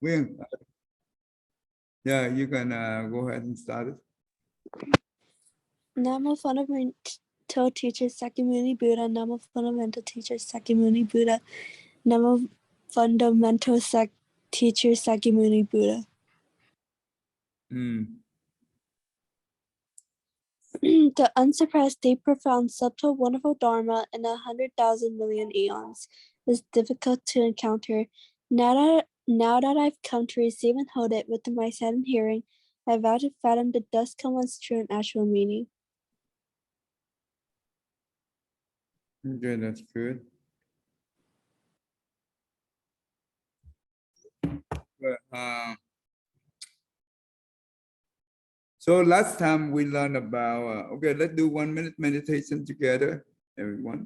Wing. Yeah, you can go ahead and start it. Namo Fundamental Teacher Sakyamuni Buddha. Namo Fundamental Teacher Sakyamuni Buddha. Namo Fundamental Teacher Sakyamuni Buddha. The unsurpassed, deep, profound, subtle, wonderful Dharma in 100,000 million eons is difficult to encounter. Now that I've come to receive and hold it with my sight and hearing, I vow to fathom the dust come one's true and actual meaning. Okay, that's good. But, so last time we learned about, okay, let's do 1 minute meditation together, everyone.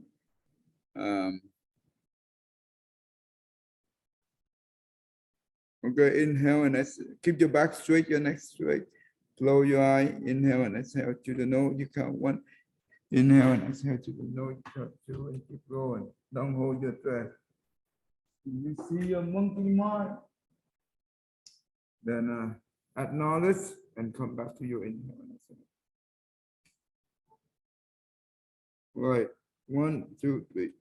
Okay, inhale and exhale. Keep your back straight, your neck straight. Close your eye, inhale and exhale to the nose. You count 1. Inhale and exhale to the nose. You count 2 and keep going. Don't hold your breath. You see your monkey mind. Then acknowledge and come back to your inhale and exhale. Right. 1, 2, 3.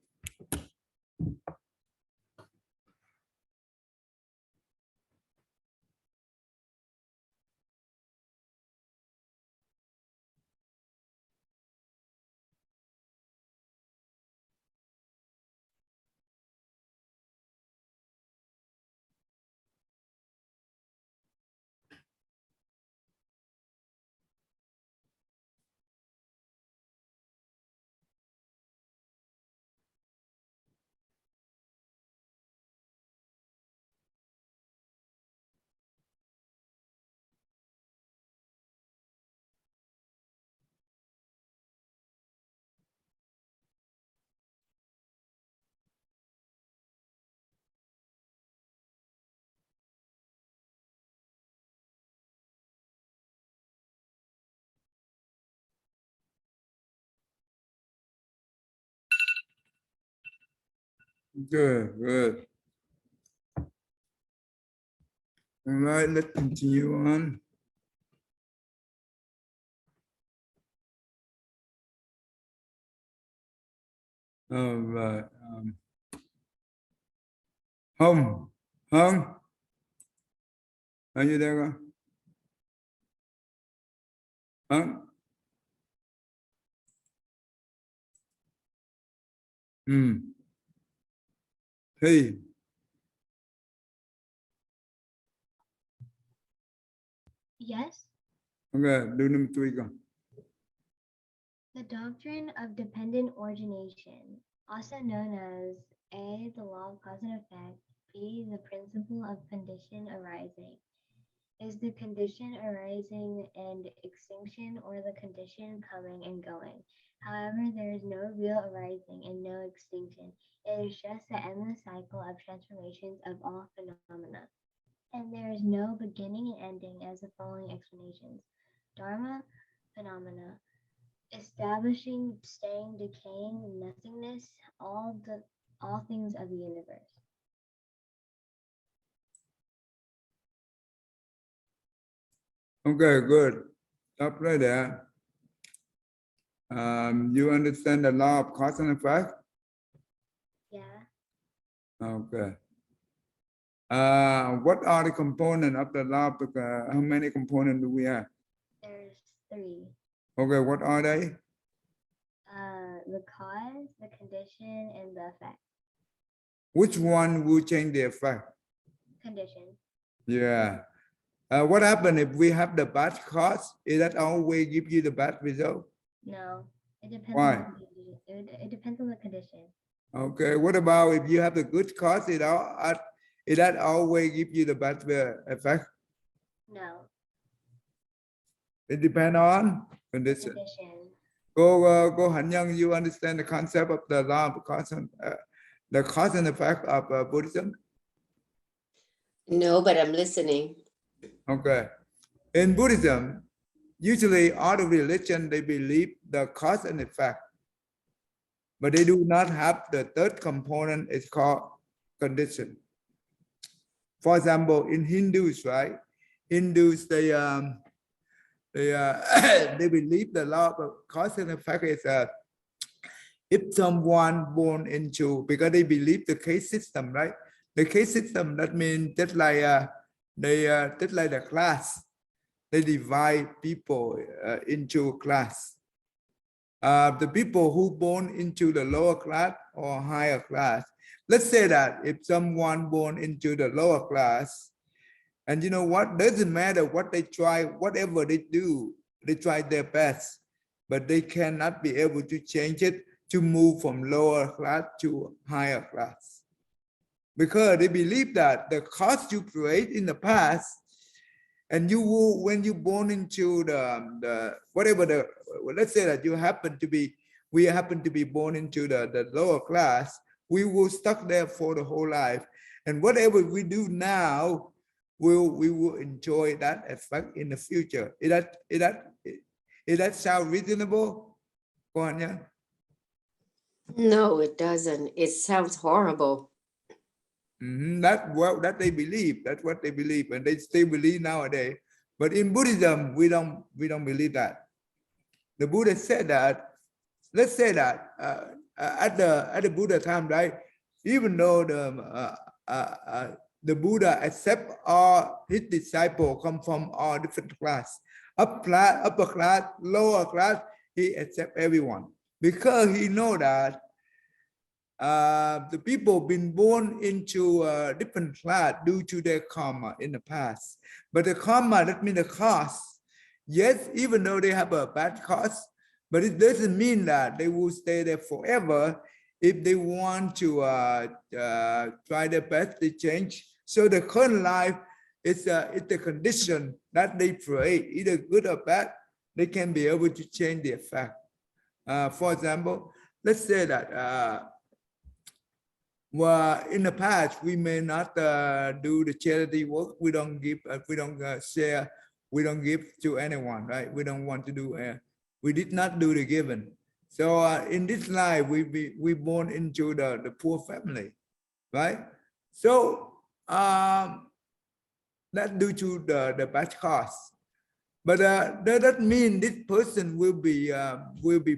Good, good. All right, let's continue on. All right. Home. Are you there? Home. Hey. Yes. Okay, do number 3 go. The doctrine of dependent origination, also known as A, the law of cause and effect, B, the principle of condition arising, is the condition arising and extinction or the condition coming and going. However, there is no real arising and no extinction. It is just the endless cycle of transformations of all phenomena. And there is no beginning and ending as the following explanations. Dharma, phenomena, establishing, staying, decaying, nothingness, all things of the universe. Okay, good. Stop right there. You understand the law of cause and effect? Yeah. Okay. What are the components of the law? How many components do we have? There's 3. Okay, what are they? The cause, the condition, and the effect. Which one will change the effect? Condition. Yeah. What happens if we have the bad cause? Is that always give you the bad result? No, it depends. Why? On the condition. It depends on the condition. Okay. What about if you have the good cause? Is that always give you the bad effect? No. It depends on condition. Go Han Young, you understand the concept of the law of cause and the cause and effect of Buddhism? No, but I'm listening. Okay. In Buddhism, usually all the religion, they believe the cause and effect, but they do not have the third component. It's called condition. For example, in Hindus, right? Hindus, they believe the law of cause and effect is if someone born into, because they believe the caste system, right? The caste system, that means just like just like the class, they divide people into class. The people who born into the lower class or higher class. Let's say that if someone born into the lower class, and you know what, doesn't matter what they try, whatever they do, they try their best, but they cannot be able to change it to move from lower class to higher class. Because they believe that the cost you create in the past, and you will, when you born into the whatever the, let's say that you happen to be, we happen to be born into the lower class, we will stuck there for the whole life. And whatever we do now, we will enjoy that effect in the future. Is that sound reasonable? Go on, yeah. No, it doesn't. It sounds horrible. That they believe. That's what they believe, and they still believe nowadays. But in Buddhism, we don't believe that. The Buddha said that. Let's say that at the Buddha time, right? Even though the Buddha accept all his disciples come from all different class, upper class, lower class, he accept everyone because he know that the people been born into a different class due to their karma in the past. But the karma, that means the cost. Yes, even though they have a bad cost, but it doesn't mean that they will stay there forever if they want to try their best to change. So the current life is it's the condition that they create, either good or bad, they can be able to change the effect. For example, let's say that well, in the past, we may not do the charity work. We don't give, we don't share, we don't give to anyone, right? We don't want to do, we did not do the giving. So in this life, we born into the poor family, right? So that due to the bad cost. But does that mean this person will be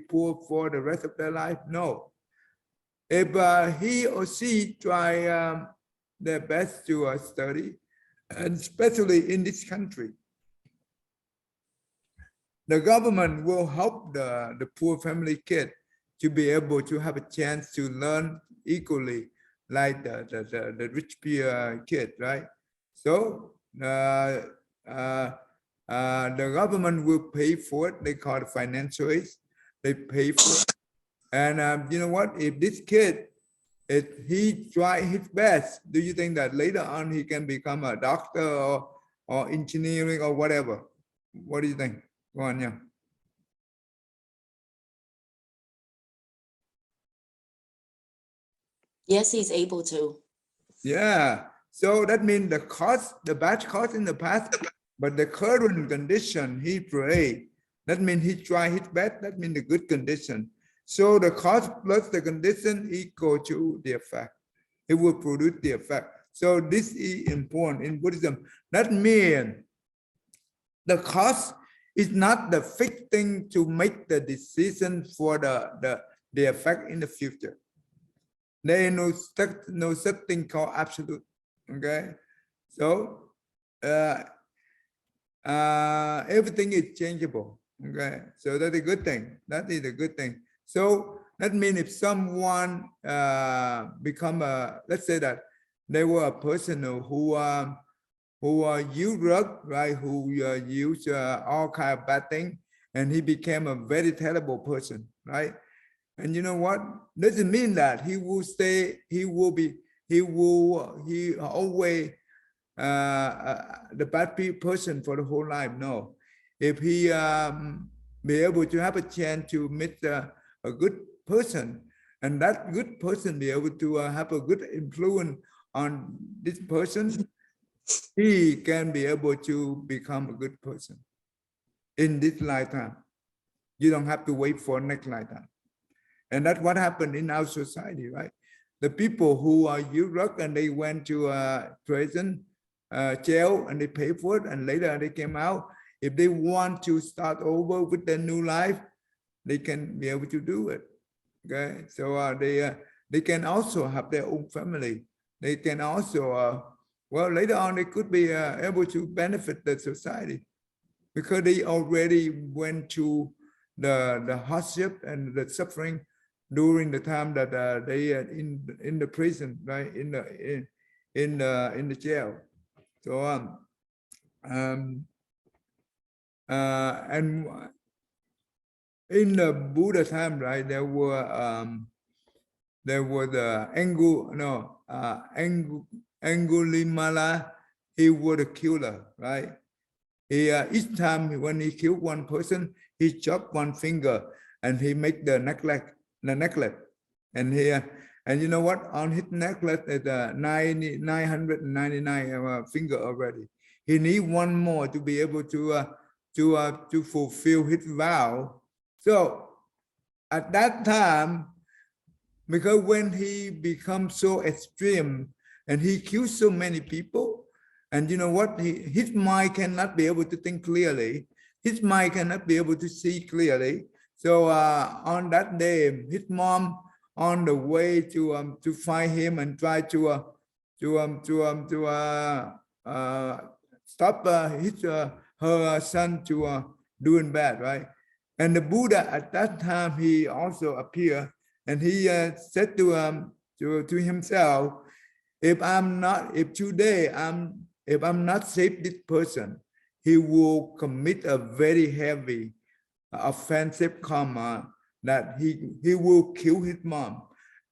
poor for the rest of their life? No. If he or she try their best to study, and especially in this country, the government will help the poor family kid to be able to have a chance to learn equally like the rich kid, right? So the government will pay for it. They call it financial aid. They pay for it. And you know what? If this kid, if he try his best, do you think that later on he can become a doctor or engineering or whatever? What do you think? Go on, yeah. Yes, he's able to. Yeah. So that means the cost, the bad cost in the past, but the current condition he create, that means he try his best, that means the good condition. So the cost plus the condition equal to the effect. It will produce the effect. So this is important in Buddhism. That means the cost is not the fixed thing to make the decision for the effect in the future. There is no such thing called absolute. Okay, so everything is changeable. Okay, so that's a good thing. That is a good thing. So that means if someone become a, let's say that they were a person who use drug, right? Who use all kind of bad thing, and he became a very terrible person, right? And you know what? Doesn't mean that he will stay. He always the bad person for the whole life. No, if he be able to have a chance to meet a good person, and that good person be able to have a good influence on this person, he can be able to become a good person in this lifetime. You don't have to wait for next lifetime. And that's what happened in our society, right? The people who are Europe and they went to prison, jail and they pay for it, and later they came out. If they want to start over with their new life, they can be able to do it. Okay, so they can also have their own family. They can also, well, later on they could be able to benefit the society because they already went to the hardship and the suffering during the time that they are in the prison, right? In the jail. So and in the Buddha time, right? There were the Angulimala. He was a killer, right? He each time when he killed one person, he chopped one finger and he make the necklace, and he and you know what? On his necklace is 999 finger already. He need one more to be able to fulfill his vow. So at that time, because when he becomes so extreme and he kills so many people, and you know what? His mind cannot be able to think clearly. His mind cannot be able to see clearly. So on that day, his mom on the way to find him and try to stop her son to doing bad, right? And the Buddha at that time he also appeared, and he said to himself, if today if I'm not save this person, he will commit a very heavy offensive karma that he will kill his mom.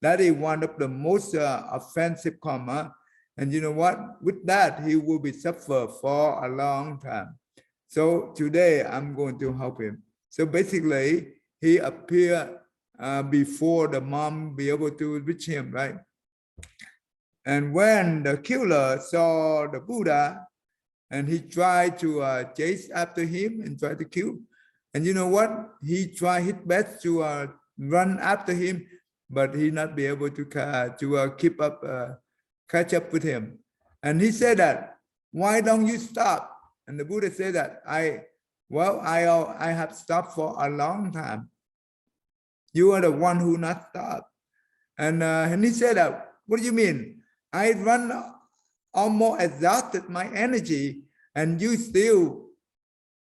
That is one of the most offensive karma. And you know what? With that, he will be suffer for a long time. So today I'm going to help him. So basically, he appeared before the mom be able to reach him, right? And when the killer saw the Buddha, and he tried to chase after him and try to kill, and you know what? He tried his best to run after him, but he not be able to keep up, catch up with him. And he said that, why don't you stop? And the Buddha said that, I have stopped for a long time. You are the one who not stopped. And he said that, what do you mean? I run almost exhausted my energy and you still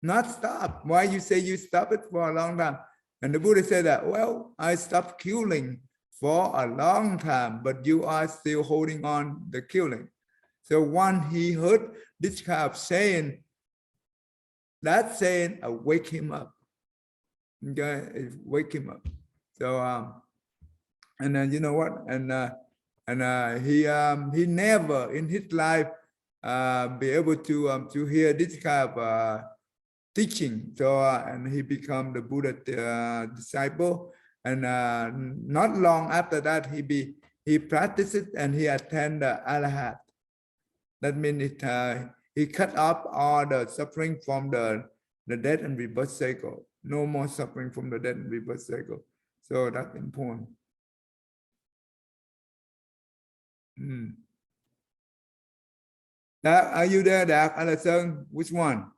not stop. Why you say you stop it for a long time? And the Buddha said that, well, I stopped killing for a long time, but you are still holding on the killing. So when he heard this kind of saying, that saying wake him up. Okay, wake him up. So and then you know what? He never in his life be able to hear this kind of teaching. So and he become the Buddha disciple. And not long after that, he practiced it and he attended the Arahat. That means he cut off all the suffering from the death and rebirth cycle. No more suffering from the death and rebirth cycle. So that's important. Are you there, Dak Anderson? Which one?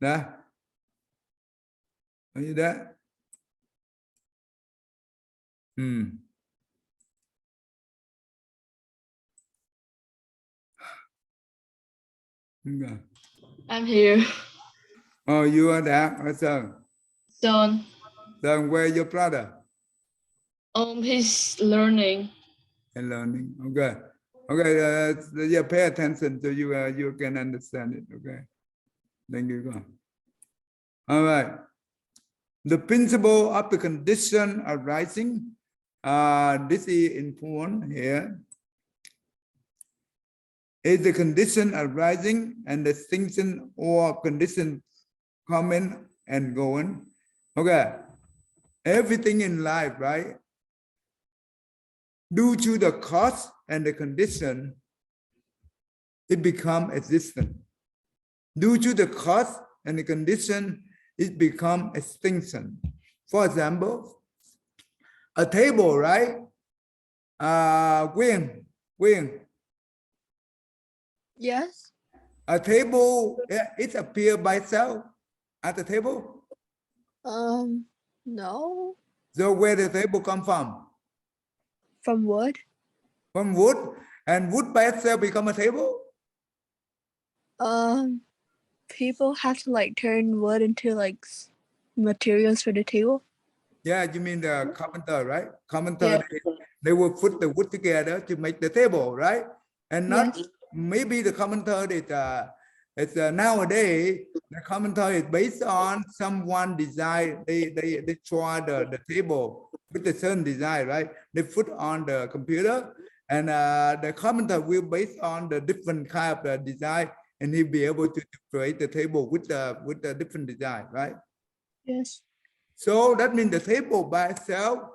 Are you there? Okay. I'm here. Oh, you are Dak Anderson. Son, Then where your brother? he's learning. And learning. Okay. Okay. Yeah, pay attention so you can understand it. Okay. Thank you. Go. All right. The principle of the condition arising. This is important here. Is the condition arising and the distinction or condition coming and going. Okay. Everything in life, right? Due to the cause and the condition, it becomes existent. Due to the cause and the condition, it becomes extinction. For example, a table, right? Quyên, Yes. a table, it appear by itself at the table. No. So where the table come from? From wood. From wood, and wood by itself become a table. People have to like turn wood into like materials for the table. Yeah, you mean the carpenter, right? Carpenter, Yeah. they will put the wood together to make the table, right? And not Yes. maybe the carpenter it's nowadays the carpenter is based on someone design. They draw the table with the certain design, right? They put on the computer, and the carpenter will based on the different kind of design, and he'll be able to create the table with the different design, right? Yes. So that means the table by itself,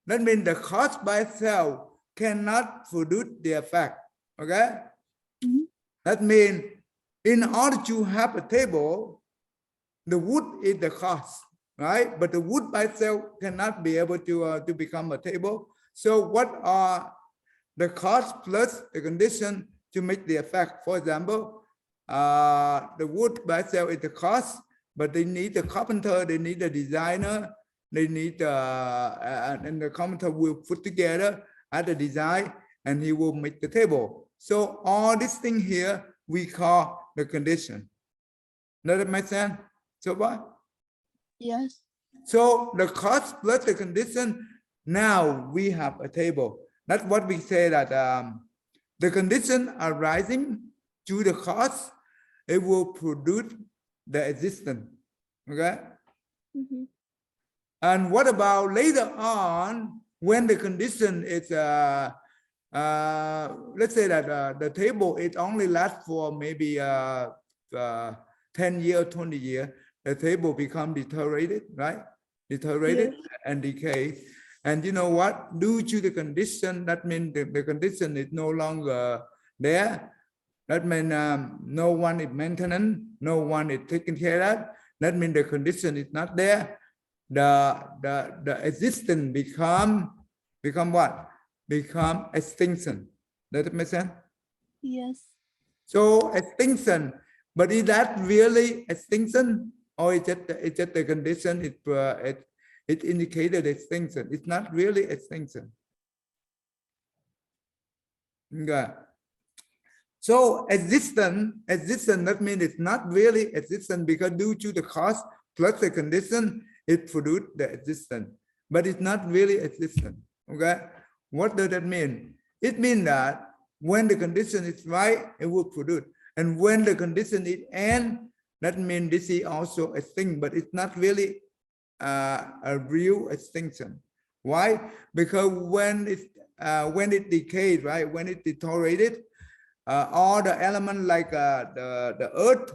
that means the cost by itself cannot produce the effect. Okay? Mhm. That means in order to have a table, the wood is the cost, right? But the wood by itself cannot be able to become a table. So what are the cost plus the condition to make the effect? For example, the wood by itself is the cost, but they need the carpenter, they need the designer, they need and the carpenter will put together at the design, and he will make the table. So all this thing here we call the condition. Does that make sense? So what? Yes. So the cost plus the condition, now we have a table. That's what we say that the condition arising to the cost, it will produce the existence. Okay. Mhm. And what about later on when the condition is let's say that the table it only lasts for maybe 10 years, 20 years, the table become deteriorated, right? Deteriorated and decay. And you know what? Due to the condition, that means the condition is no longer there. That means no one is maintenance, no one is taking care of. That means the condition is not there. The existence become what? Become extinction. Does it make sense? Yes. So extinction, but is that really extinction, or is just the condition? It indicated extinction. It's not really extinction. Okay. So existence, that means it's not really existence because due to the cause plus the condition, it produced the existence, but it's not really existence. Okay. What does that mean? It means that when the condition is right, it will produce. And when the condition is end, that means this is also a thing, but it's not really a real extinction. Why? Because when it decayed, right? When it deteriorated, all the elements like the earth,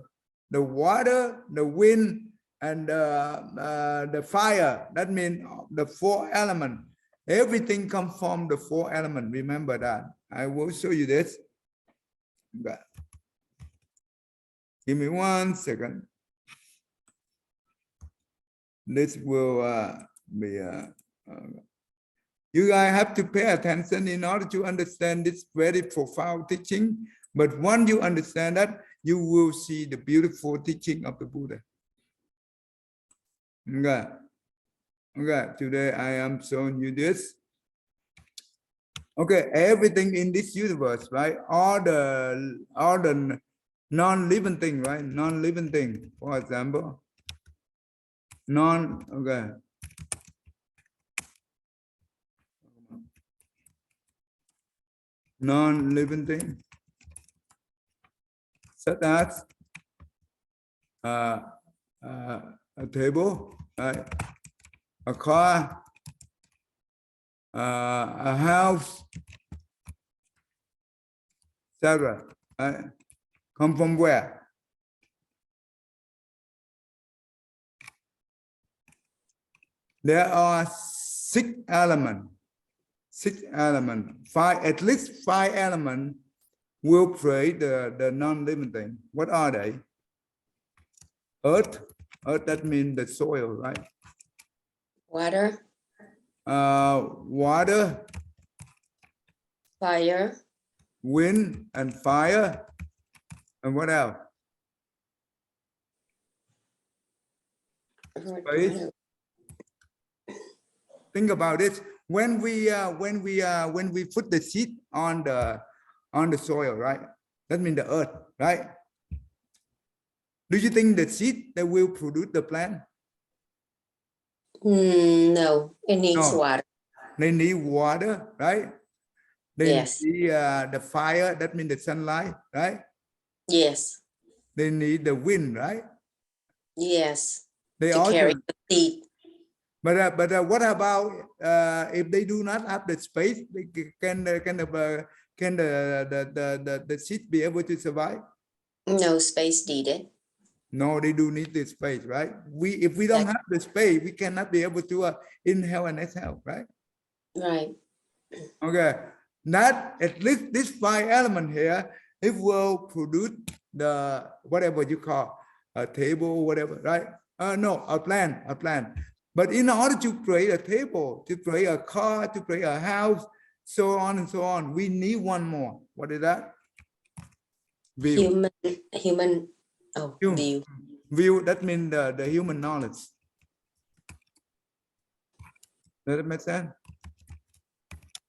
the water, the wind, and the fire, that means the four elements. Everything comes from the four elements. Remember that. I will show you this. Okay. Give me 1 second. This will be you guys have to pay attention in order to understand this very profound teaching. But once you understand that, you will see the beautiful teaching of the Buddha. Okay. Okay, today I am showing you this. Okay, everything in this universe, right? All the non-living thing, right? Non-living thing, for example. Okay. Non-living thing, such as a table, right? A car, a house, etc. Right? Come from where? There are 6 elements. 6 elements. At least 5 elements will create the non-living thing. What are they? Earth. Earth, that means the soil, right? Water. water, Fire. wind, and fire. And what else? Space. Think about it. When we put the seed on the soil, right? That means the earth, right? Do you think the seed that will produce the plant? No, it needs No. water. They need water, right? They Yes. need the fire, that means the sunlight, right? Yes. They need the wind, right? Yes. They To also, carry the seed. but what about if they do not have the space? Can the seed be able to survive? No space needed. No, they do need the space, right? If we don't have the space, we cannot be able to inhale and exhale, right? Right. Okay, that at least this 5 element here, it will produce the whatever you call a table, whatever, right? No, a plan. But in order to create a table, to create a car, to create a house, so on and so on, we need one more. What is that? View. Human. Oh, View. view. View, that means the human knowledge. Does that make sense?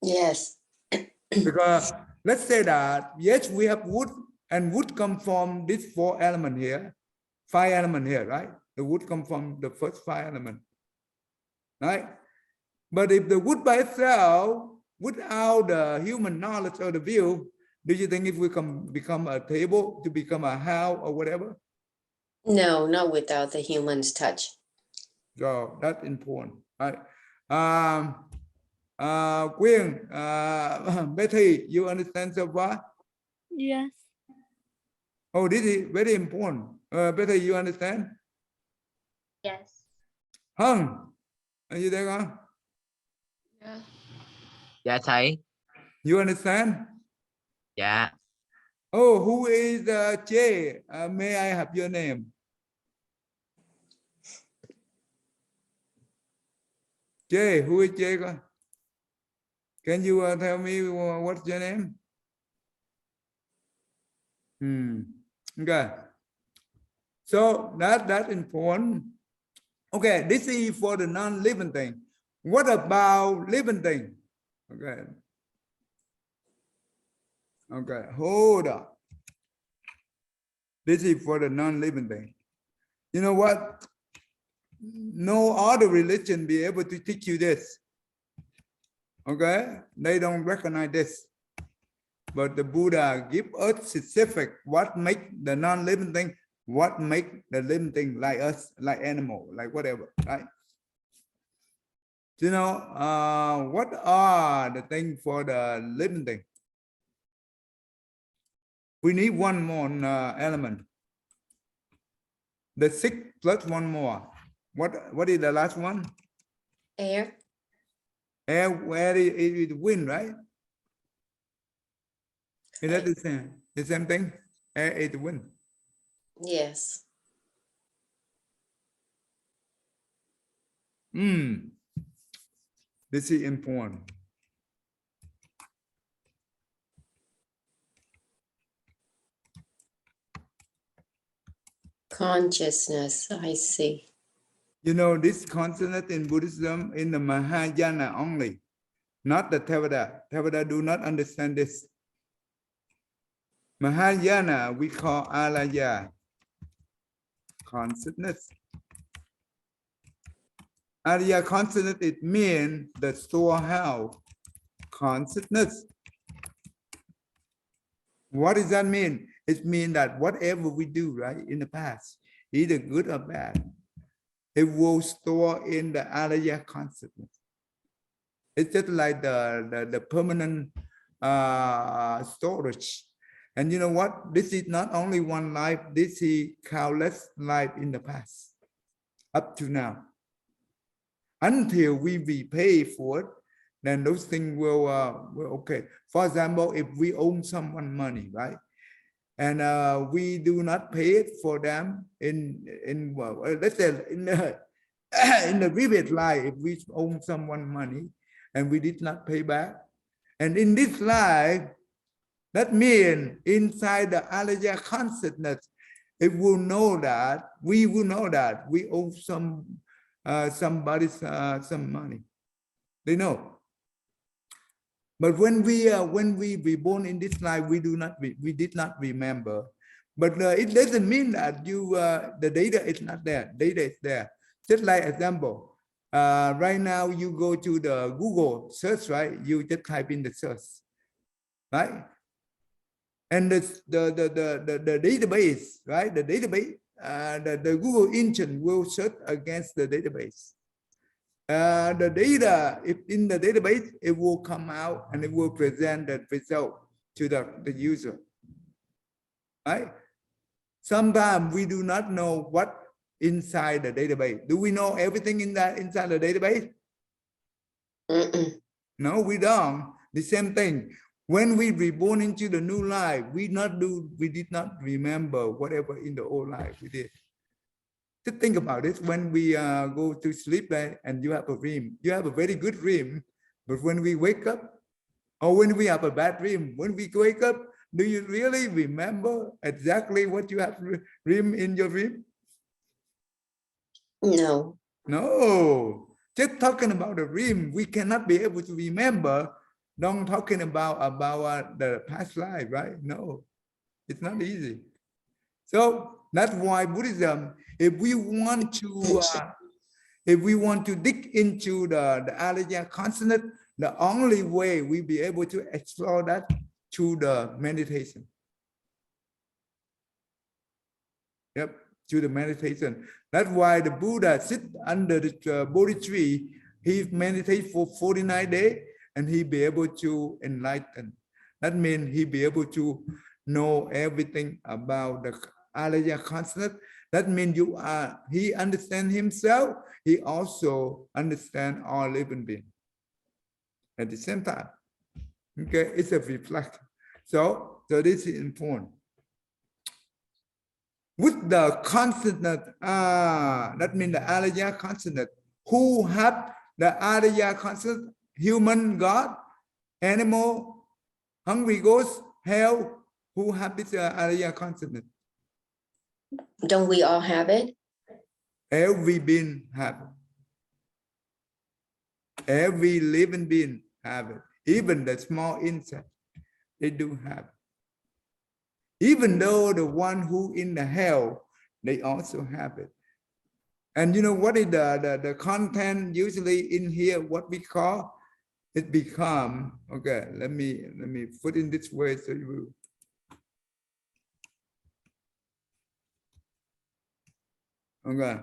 Yes. Because let's say that, yes, we have wood, and wood come from this 4 element here, 5 element here, right? The wood come from the first 5 element, right? But if the wood by itself, without the human knowledge or the view, do you think it will become a table, to become a house or whatever? No, not without the human's touch. So that's important, right? Quyên, Betty, you understand so far? Yes. Oh, this is very important. Betty, you understand? Yes. Hân, are you there, con? Yeah. Dạ thầy. You understand? Dạ. Oh, who is Jay? May I have your name? Jay, who is Jay? Con? Can you tell me what's your name? Okay. So that's important. Okay, this is for the non-living thing. What about living thing? Okay. Okay, hold up. This is for the non-living thing. You know what? No other religion be able to teach you this. Okay, they don't recognize this. But the Buddha give us specific what make the non-living thing, what make the living thing like us, like animal, like whatever, right? You know, what are the things for the living thing? We need one more element. The 6 plus one more. What is the last one? Air. Air, where is wind, right? Is that the same thing? Air is wind. Yes. This is important. Consciousness, I see. You know, this consciousness in Buddhism in the Mahayana only, not the Theravada. Theravada do not understand this. Mahayana we call alaya, consciousness. Alaya consciousness, it means the storehouse consciousness. What does that mean? It means that whatever we do, right, in the past, either good or bad, it will store in the alaya consciousness. It's just like the permanent storage. And you know what? This is not only one life, this is countless life in the past, up to now. Until we repay for it, then those things will okay. For example, if we owe someone money, right? And we do not pay it for them in well, let's say In the previous life, if we owe someone money and we did not pay back, and in this life, that means inside the Alaya consciousness, it will know that we will know that we owe somebody some money. They know. But when we be born in this life, we did not remember. But it doesn't mean that the data is not there. Data is there. Just like example, right now you go to the Google search, right? You just type in the search, right? And the database, right? The database, the Google engine will search against the database. The data, if in the database, it will come out and it will present the result to the user, right? Sometimes we do not know what inside the database. Do we know everything inside the database? No, we don't. The same thing. When we reborn into the new life, we did not remember whatever in the old life we did. Just think about it. When we go to sleep and you have a dream, you have a very good dream, but when we wake up, or when we have a bad dream, when we wake up, do you really remember exactly what you have dreamed in your dream? No. No. Just talking about the dream, we cannot be able to remember. Don't talking about the past life, right? No, it's not easy. So that's why Buddhism, if we want to dig into the Alaya consciousness, the only way we be able to explore that through the meditation. Yep, through the meditation. That's why the Buddha sit under the Bodhi tree. He meditate for 49 days and he be able to enlighten. That means he be able to know everything about the Alaya consciousness. That means he understand himself. He also understand all living beings at the same time. Okay, it's a reflection. So this is important. With the consciousness, that means the Alaya consciousness. Who have the Alaya consciousness? Human, God, animal, hungry ghost, hell. Who have this Alaya consciousness? Don't we all have it? Every being have it. Every living being have it. Even the small insect, they do have it. Even though the one who in the hell, they also have it. And you know what is the content usually in here, what we call, it become, okay, let me put in this way so you will. Okay.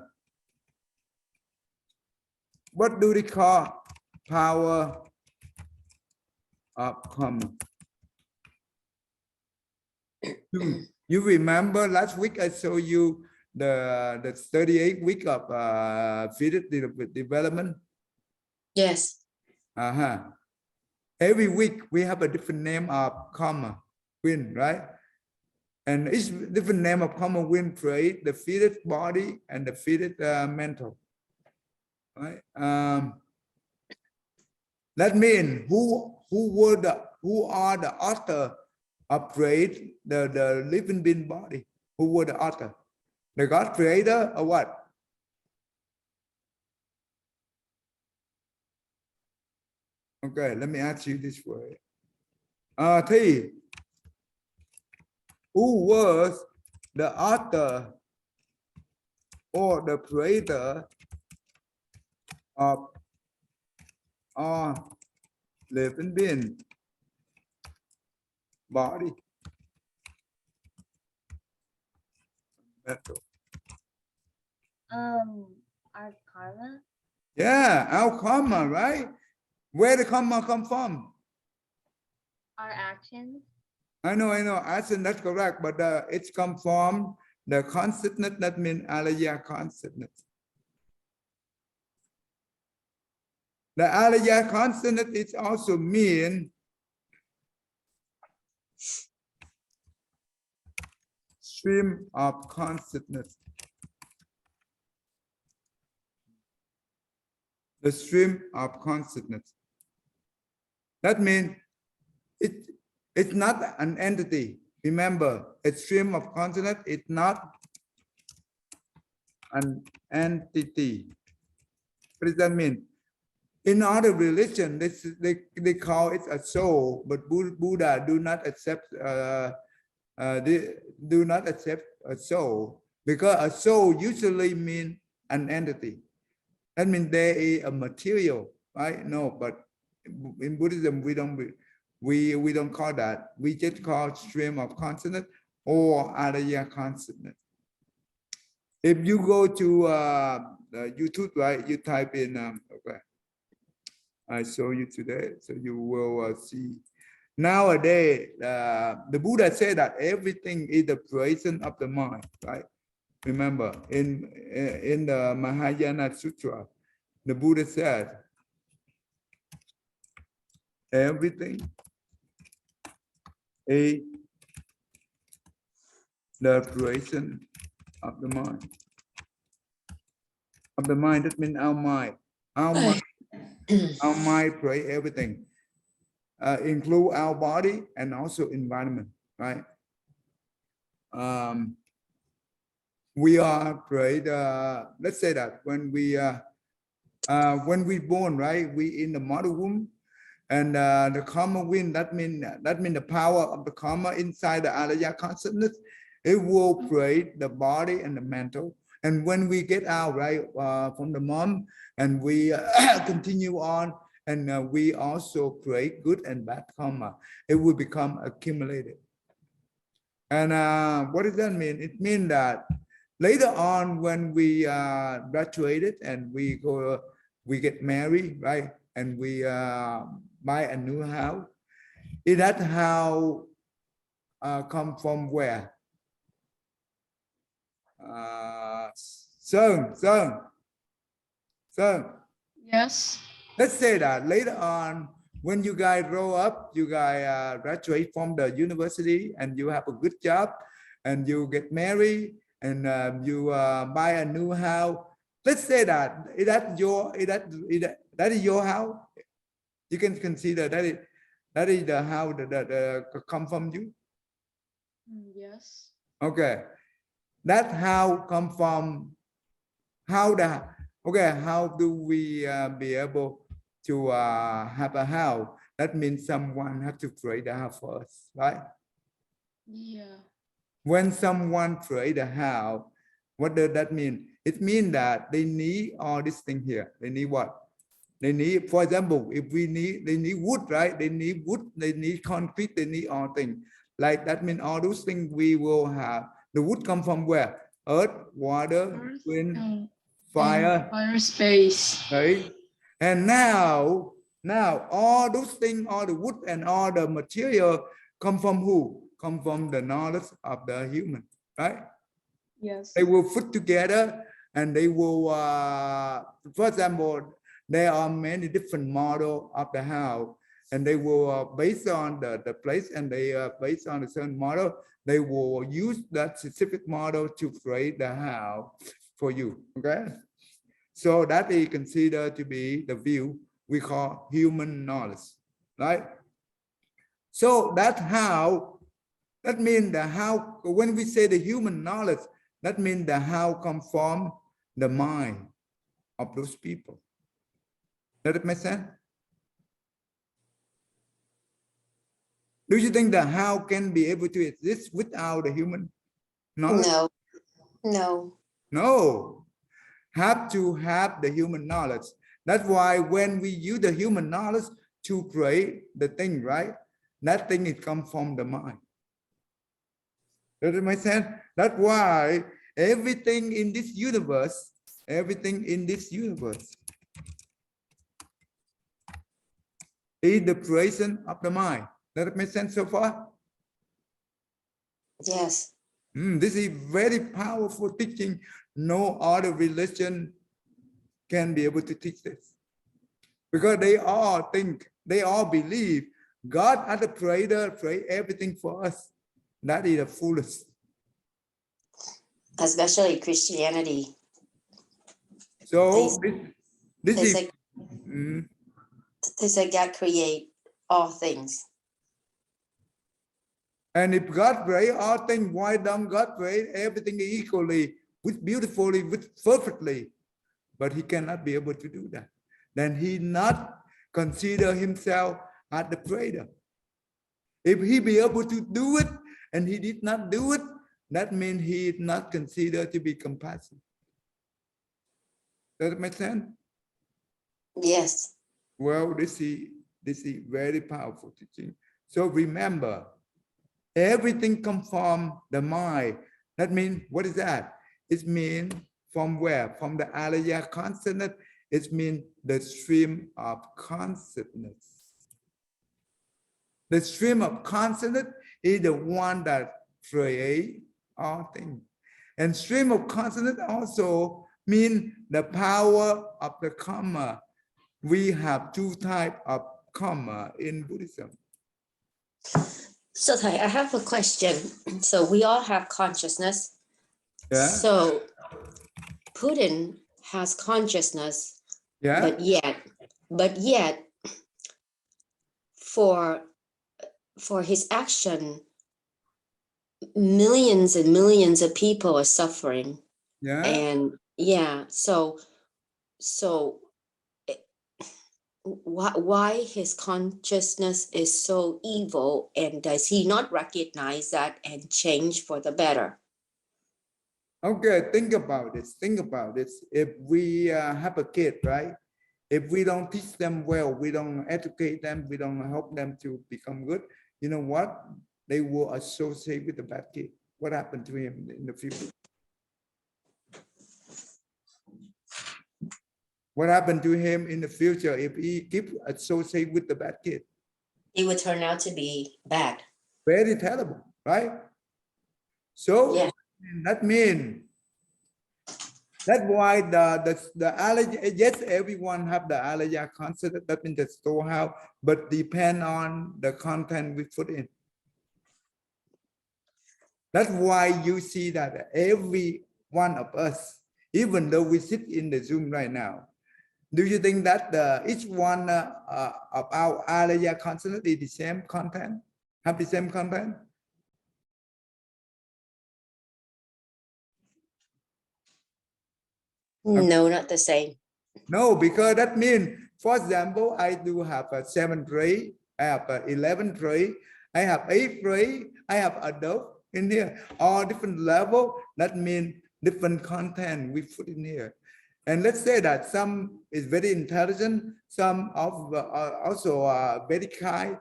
What do they call power of karma? You remember last week I showed you the 38 week of feeded development? Yes. Every week we have a different name of karma wind, right? And each different name of karma wind create the feeded body and the feeded mental, right? That means who are the author of create the living being body? Who were the author? The God creator or what? Okay, let me ask you this way. T, who was the author or the creator of all living being body? Our karma. Yeah, our karma, right? Where the karma come from? Our actions. I know, that's correct, but it's come from the consciousness, that means Alaya consciousness. The Alaya consciousness is also mean stream of consciousness. the stream of consciousness. That means it's not an entity. Remember, a stream of consciousness is not an entity. What does that mean? In other religion, they call it a soul, but Buddha do not accept they do not accept a soul, because a soul usually means an entity. That means there is a material, right? No, but in Buddhism we don't call that. We just call stream of consciousness or Arya consciousness. If you go to YouTube, right, you type in okay, I show you today, so you will see. Nowadays, the Buddha said that everything is the creation of the mind, right? Remember, in the Mahayana Sutra, the Buddha said, everything is the creation of the mind. Of the mind, that means our mind. Our mind create everything, include our body and also environment, right? We are create. Let's say that when we born, right? We in the mother womb, and the karma wind. That mean the power of the karma inside the Arya consciousness. It will create the body and the mental. And when we get out, right, from the mom, and we continue on, and we also create good and bad karma, it will become accumulated. And what does that mean? It means that later on, when we graduated and we get married, right, and we buy a new house, that house come from where? Sơn. Yes. Let's say that later on, when you guys grow up, you guys graduate from the university and you have a good job and you get married and you buy a new house. Let's say that that is your house. You can consider that is the house that come from you. Yes. Okay. That how come from how do we be able to have a house? That means someone has to create the house first, right? Yeah. When someone create a house, what does that mean? It means that they need all this thing here. They need what? They need, for example, if they need wood, right? They need wood, they need concrete, they need all things. Like that means all those things we will have. The wood come from where? Earth, water, wind, fire. Fire, space. Right? And now all those things, all the wood and all the material come from who? Come from the knowledge of the human, right? Yes. They will put together and they will, for example, there are many different models of the house, and they will, based on the place, and they based on a certain model, they will use that specific model to create the house for you, okay? So that is considered to be the view we call human knowledge, right? So that how, that means the how, when we say the human knowledge, that means the how come from the mind of those people. Does it make sense? Do you think that how can be able to exist without the human knowledge? No. No. Have to have the human knowledge. That's why when we use the human knowledge to create the thing, right? That thing is come from the mind. Does it make sense? That's why everything in this universe is the creation of the mind. Does it make sense so far? Yes. This is very powerful teaching. No other religion can be able to teach this. Because they all think, they all believe God as the creator, create everything for us. That is a foolish. Especially Christianity. So this They is say Mm. They say God create all things. And if God create all things, why don't God create everything equally, with beautifully, with perfectly? But he cannot be able to do that. Then he not consider himself as the creator. If he be able to do it and he did not do it, that means he is not considered to be compassionate. Does it make sense? Yes. Well, this is very powerful teaching. So remember, everything comes from the mind. That means, what is that? It means from where? From the Alaya consciousness. It means the stream of consciousness. The stream of consciousness is the one that creates all things. And stream of consciousness also means the power of the karma. We have two types of karma in Buddhism. So Thầy, I have a question. So we all have consciousness. Yeah. So Putin has consciousness, Yeah. but yet for his action, millions and millions of people are suffering. Yeah. And yeah, so why his consciousness is so evil, and does he not recognize that and change for the better? Okay, think about this. Think about this. If we have a kid, right? If we don't teach them well, we don't educate them, we don't help them to become good, you know what? They will associate with the bad kid. What happened to him in the future? What happened to him in the future if he keep associate with the bad kid? He would turn out to be bad. Very terrible, right? So Yeah. that means that's why the allergy, yes, everyone have the allergy concept, that means the storehouse, but depend on the content we put in. That's why you see that every one of us, even though we sit in the Zoom right now, do you think that each one of our allergy consonant is the same content, have the same content? No, not the same. No, because that means, for example, I do have a 7th grade, I have a 11th grade, I have 8th grade, I have adult in here, all different level. That means different content we put in here. And let's say that some is very intelligent, some of also very kind,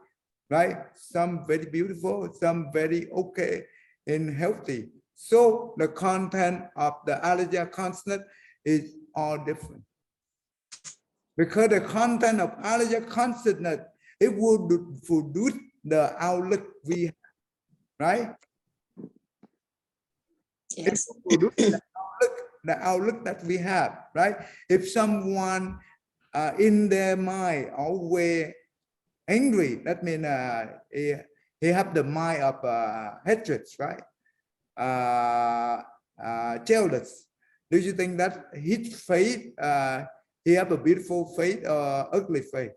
right? Some very beautiful, some very okay and healthy. So the content of the allergy constant is all different. Because the content of allergy consciousness, it will produce the outlook we have, right? Yes. It will produce the outlook that we have, right? If someone in their mind always angry, that means he have the mind of hatred, right? Jealous. Do you think that his face, he have a beautiful face or ugly face?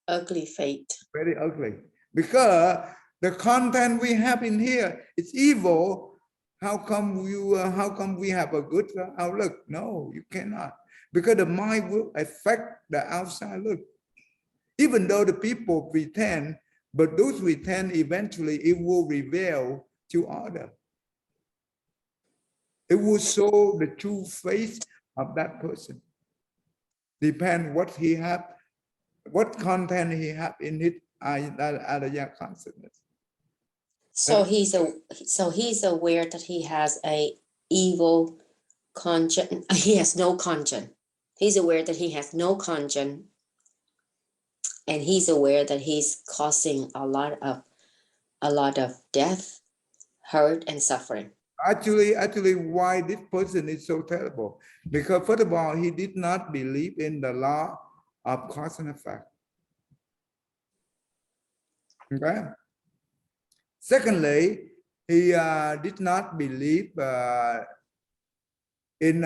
Ugly fate. Very ugly. Because the content we have in here is evil. How come we have a good outlook? No, you cannot. Because the mind will affect the outside look. Even though the people pretend, but those pretend eventually it will reveal to others. It will show the true face of that person. Depend what he have, what content he have in his Alaya consciousness. So he's aware that he has a evil conscience. He has no conscience. He's aware that he has no conscience, and he's aware that he's causing a lot of death, hurt, and suffering. Actually, why this person is so terrible? Because first of all, he did not believe in the law of cause and effect. Okay. Secondly, he did not believe in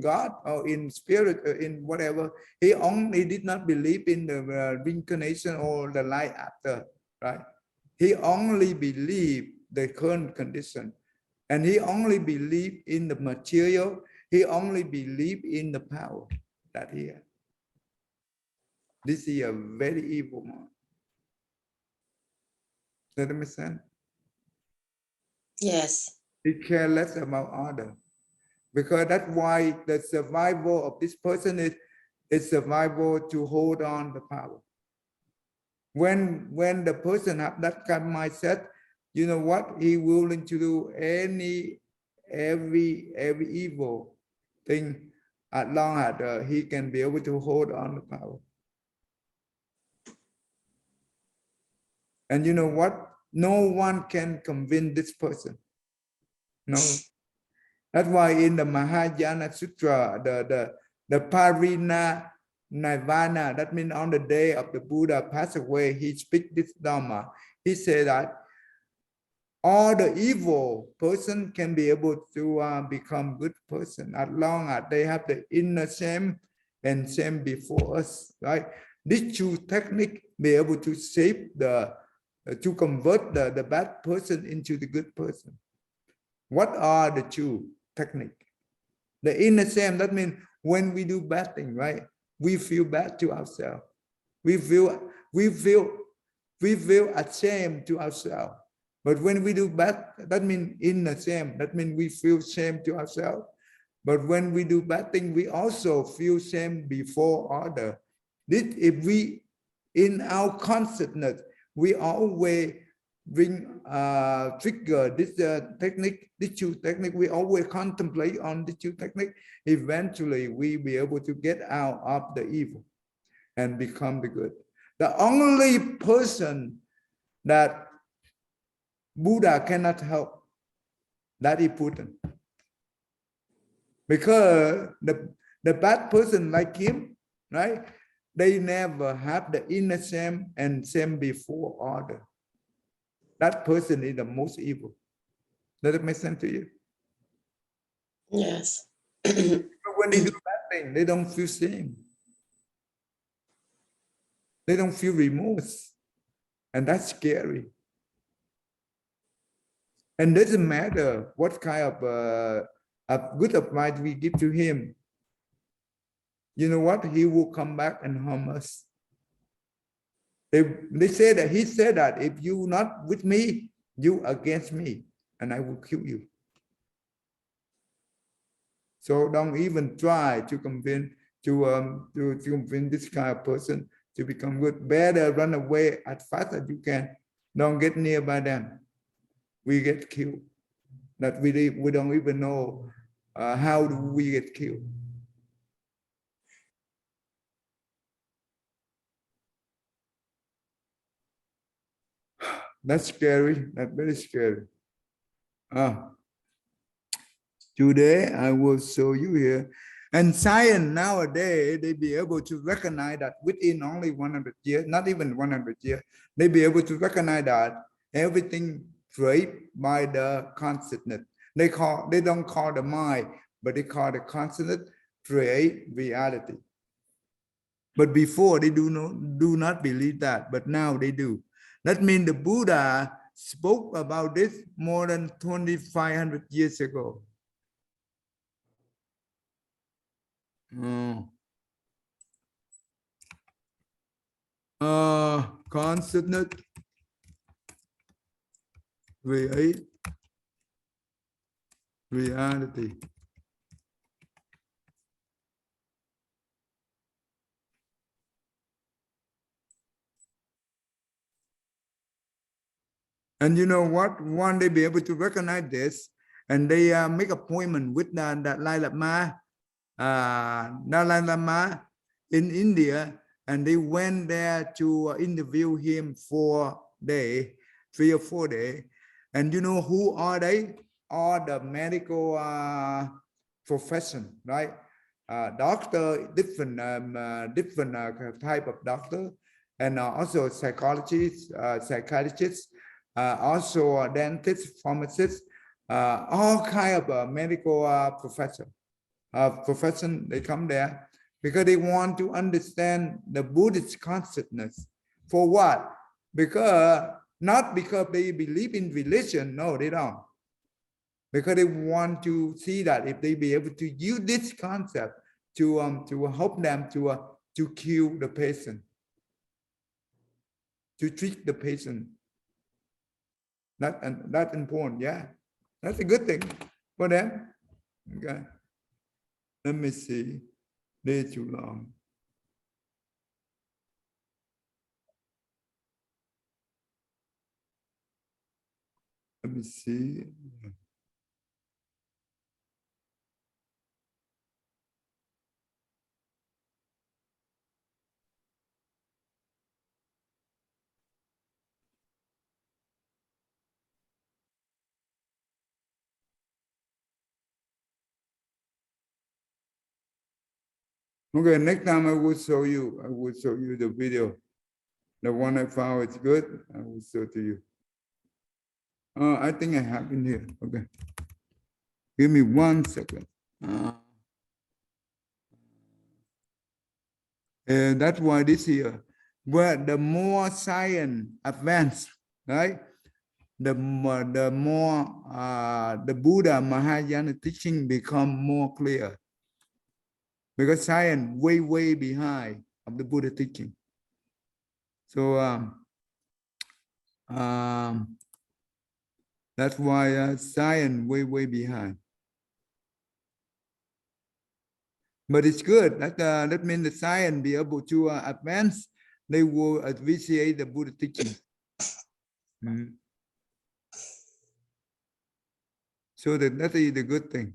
God or in spirit or in whatever. He only did not believe in the reincarnation or the life after, right? He only believed the current condition, and he only believed in the material. He only believed in the power that he had. This is a very evil man. Does that make sense? Yes. He cares less about others, because that's why the survival of this person is survival to hold on the power. When the person have that kind of mindset, you know what? He willing to do every evil thing as long as he can be able to hold on the power. And you know what? No one can convince this person. No. That's why in the Mahayana Sutra, the Parina Nirvana, that means on the day of the Buddha passed away, he speak this Dharma. He said that all the evil person can be able to become good person as long as they have the inner shame and shame before us, right? This two technique be able to shape to convert the bad person into the good person. What are the two technique? The inner shame, that means when we do bad thing, right? We feel bad to ourselves. We feel ashamed to ourselves. But when we do bad, that means inner shame. That means we feel shame to ourselves. But when we do bad thing, we also feel shame before others. This, if we, in our consciousness, we always bring trigger this technique, this two technique, we always contemplate on this two technique. Eventually, we be able to get out of the evil and become the good. The only person that Buddha cannot help, that is Putin. Because the bad person like him, right? They never have the inner shame and shame before order. That person is the most evil. Does it make sense to you? Yes. But when they do bad thing, they don't feel shame. They don't feel remorse. And that's scary. And doesn't matter what kind of good advice we give to him. You know what? He will come back and harm us. They say that he said that if you not with me, you against me, and I will kill you. So don't even try to convince to convince this kind of person to become good. Better run away as fast as you can. Don't get nearby them. We get killed. That we don't even know how do we get killed. That's scary. That's very scary. Today I will show you here. And science nowadays, they be able to recognize that within only 100 years, not even 100 years, they be able to recognize that everything created by the consciousness. They don't call the mind, but they call the consciousness create reality. But before they do not believe that, but now they do. That means the Buddha spoke about this more than 2,500 years ago. Consciousness create reality. And you know what? One, they be able to recognize this, and they make appointment with the Dalai Lama in India, and they went there to interview him for day, 3 or 4 days. And you know who are they? All the medical profession, right? Doctor, different type of doctor, and also psychologists, psychiatrists, also dentists, pharmacists, all kind of medical profession, they come there because they want to understand the Buddhist consciousness. For what? Because not because they believe in religion, no, they don't. Because they want to see that if they be able to use this concept to help them to cure the patient, to treat the patient. That's important, yeah. That's a good thing for them. Okay. Let me see. Day too long. Let me see. Okay, next time I will show you. I will show you the video. The one I found is good. I will show to you. I think I have in here. Okay. Give me 1 second. And that's why this year, where the more science advanced, right? The more the Buddha Mahayana teaching become more clear. Because science way behind of the Buddha teaching. So that's why science way behind. But it's good. That means the science be able to advance. They will appreciate the Buddha teaching. So that is the good thing.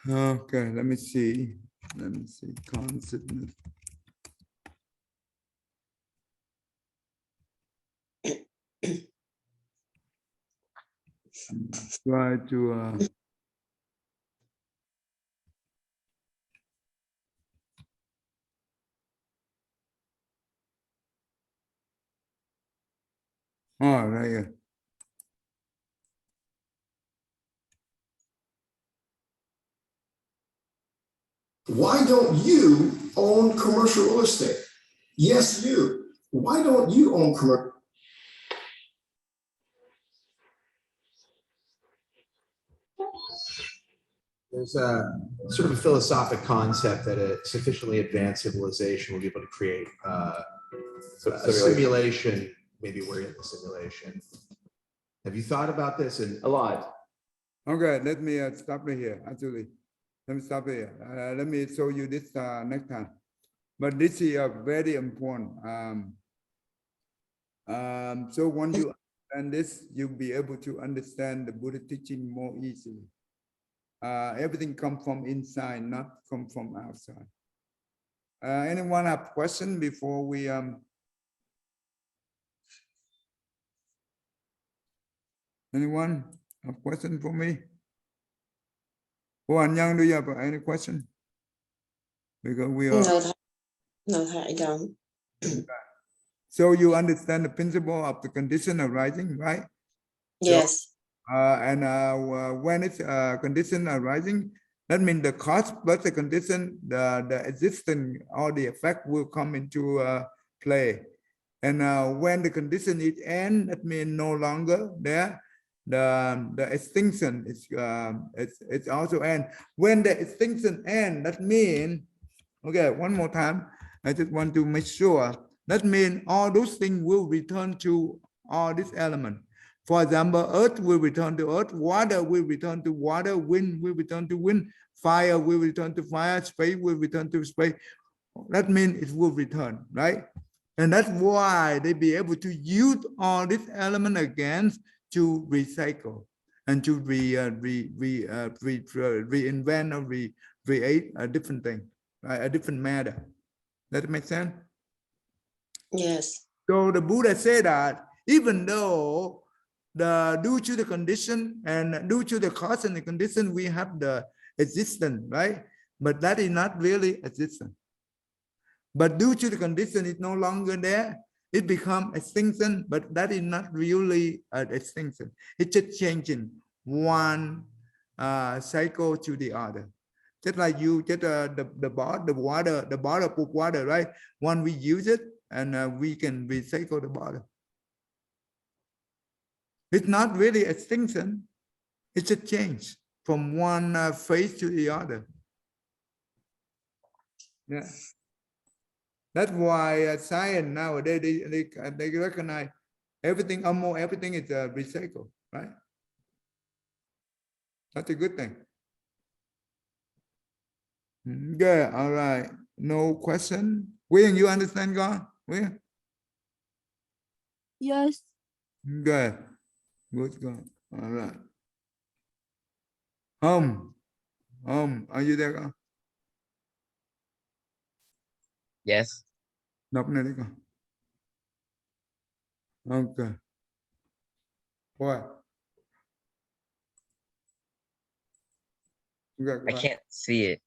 Okay, let me see. Let me see. Consciousness. Try to right here. Why don't you own commercial real estate? Yes, you. Why don't you own commercial? There's a sort of a philosophic concept that a sufficiently advanced civilization will be able to create a simulation. Maybe we're in the simulation. Have you thought about this? And a lot. Okay, let me stop right here. Actually, let me stop here. Let me show you this next time. But this is very important. So when you understand this, you'll be able to understand the Buddha teaching more easily. Everything comes from inside, not come from outside. Anyone have question before we anyone have question for me? Anh Nhân, do you have any question? Because we are No, I don't. So you understand the principle of the condition arising, right? Yes. So, when it's condition arising, that means the cause plus the condition, the existence or the effect will come into play. And when the condition is end, that means no longer there. The extinction is it's also end. When the extinction end, that means, okay, one more time. I just want to make sure. That means all those things will return to all these elements. For example, earth will return to earth, water will return to water, wind will return to wind, fire will return to fire, space will return to space. That means it will return, right? And that's why they be able to use all these elements again to recycle and to reinvent or recreate a different thing, right? A different matter. That makes sense? Yes. So the Buddha said that even though due to the condition and due to the cause and the condition, we have the existence, right? But that is not really existence. But due to the condition, it's no longer there. It becomes extinction, but that is not really an extinction. It's just changing one cycle to the other. Just like you get the bottle of water, right? When we use it, and we can recycle the bottle. It's not really extinction. It's a change from one phase to the other. Yeah. That's why science nowadays, they recognize everything, almost everything is recycled, right? That's a good thing. Good, all right. No question. William, you understand God? William? Yes. Good. Good, God. All right. Are you there, God? Yes. Đọc này đi con. Okay. What? Okay, I go ahead. can't see it.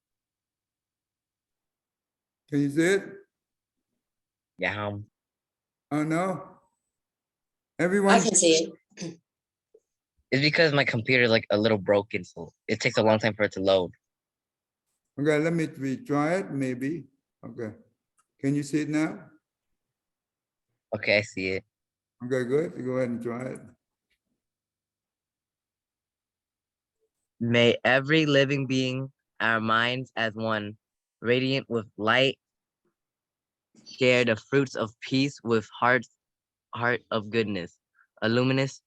Can you see it? Yeah. Oh no. I Everyone. can see it. It's because my computer is like a little broken, so it takes a long time for it to load. Okay, let me retry it, maybe. Okay. Can you see it now? Okay, I see it. Okay, good. Go ahead and try it. May every living being, our minds as one, radiant with light, share the fruits of peace with heart of goodness, luminous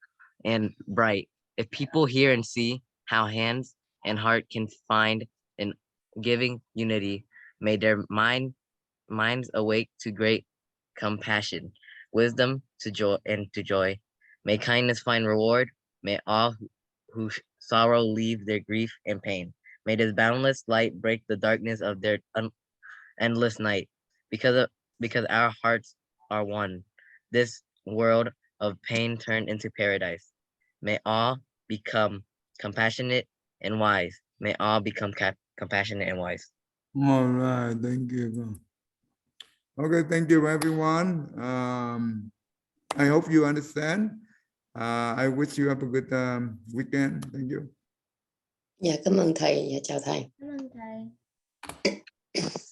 and bright. If people hear and see how hands and heart can find in giving unity, may their minds awake to great compassion, wisdom to joy. May kindness find reward. May all who sorrow leave their grief and pain. May this boundless light break the darkness of their endless night. Because our hearts are one, this world of pain turned into paradise. May all become compassionate and wise. May all become compassionate and wise. All right, thank you. God. Okay, thank you, everyone. I hope you understand. I wish you have a good weekend. Thank you. Dạ, cảm ơn thầy và chào thầy. Come on, guys.